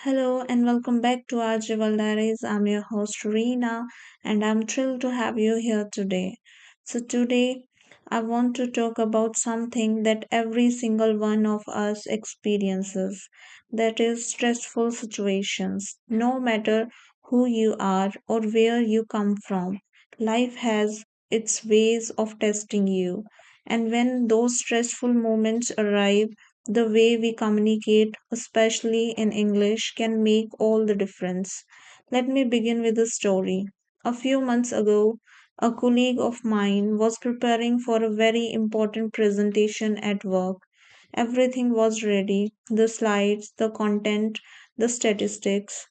Hello and welcome back to our Jewel Diaries. I'm your host Reena and I'm thrilled to have you here today. Today I want to talk about something that every single one of us experiences, that is stressful situations. No matter who you are or where you come from, life has its ways of testing you. And when those stressful moments arrive, the way we communicate, especially in English, can make all the difference. Let me begin with a story. A few months ago, a colleague of mine was preparing for a very important presentation at work. Everything was ready, the slides, the content, the statistics.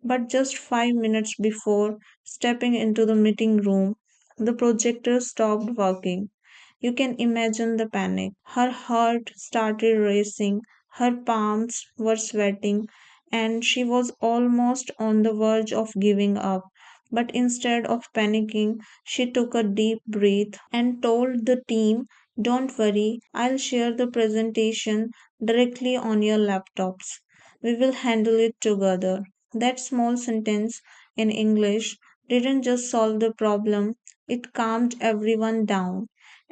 But just 5 minutes before stepping into the meeting room, the projector stopped working. You can imagine the panic. Her heart started racing, her palms were sweating, and she was almost on the verge of giving up. But instead of panicking, she took a deep breath and told the team, "Don't worry, I'll share the presentation directly on your laptops. We will handle it together." That small sentence in English didn't just solve the problem, it calmed everyone down.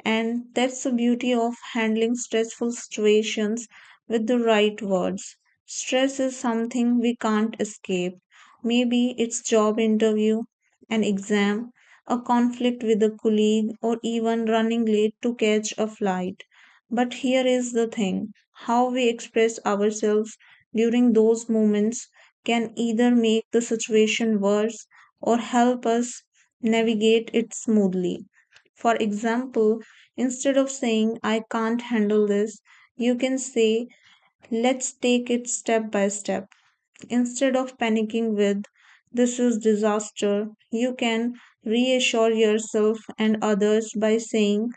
And that's the beauty of handling stressful situations with the right words. Stress is something we can't escape. Maybe it's job interview, an exam, a conflict with a colleague, or even running late to catch a flight. But here is the thing, how we express ourselves during those moments can either make the situation worse or help us navigate it smoothly. For example, instead of saying, "I can't handle this," you can say, "Let's take it step by step." Instead of panicking with, "This is disaster," you can reassure yourself and others by saying,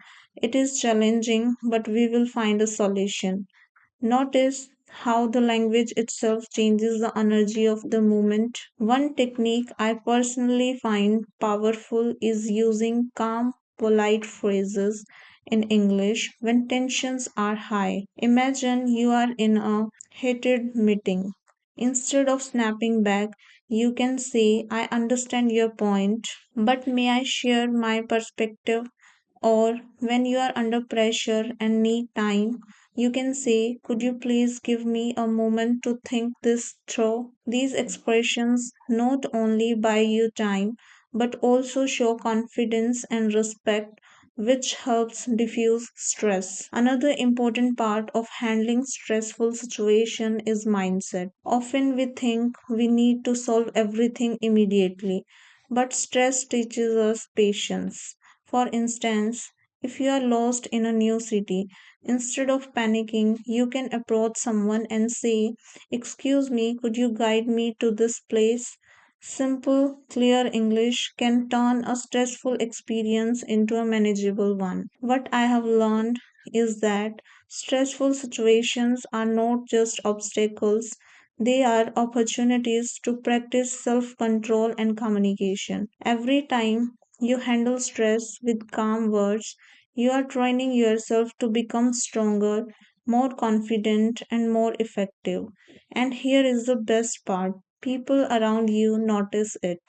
"It is challenging, but we will find a solution." Notice how the language itself changes the energy of the moment. One technique I personally find powerful is using calm, polite phrases in English when tensions are high. Imagine you are in a heated meeting. Instead of snapping back, you can say, "I understand your point, but may I share my perspective?" Or when you are under pressure and need time, you can say, "Could you please give me a moment to think this through?" These expressions not only buy you time but also show confidence and respect, which helps diffuse stress. Another important part of handling stressful situation is mindset. Often we think we need to solve everything immediately, but stress teaches us patience. For instance, if you are lost in a new city, instead of panicking, you can approach someone and say, "Excuse me, could you guide me to this place?" Simple, clear English can turn a stressful experience into a manageable one. What I have learned is that stressful situations are not just obstacles, they are opportunities to practice self control and communication. Every time you handle stress with calm words, you are training yourself to become stronger, more confident, and more effective. And here is the best part, people around you notice it.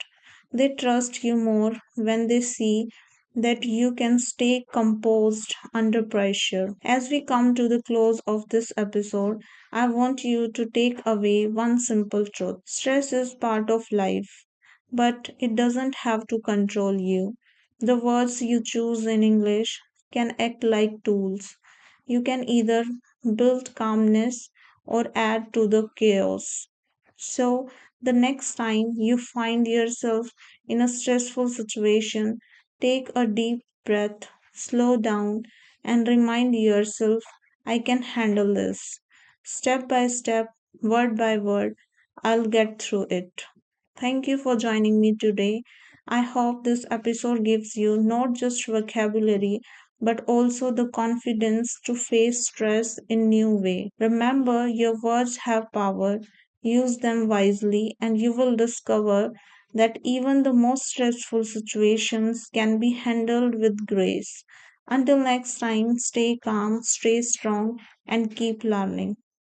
They trust you more when they see that you can stay composed under pressure. As we come to the close of this episode, I want you to take away one simple truth. Stress is part of life, but it doesn't have to control you. The words you choose in English can act like tools. You can either build calmness or add to the chaos. So, the next time you find yourself in a stressful situation, take a deep breath, slow down, and remind yourself, "I can handle this. Step by step, word by word, I'll get through it." Thank you for joining me today. I hope this episode gives you not just vocabulary but also the confidence to face stress in new way. Remember, your words have power. Use them wisely and you will discover that even the most stressful situations can be handled with grace. Until next time, stay calm, stay strong, and keep learning.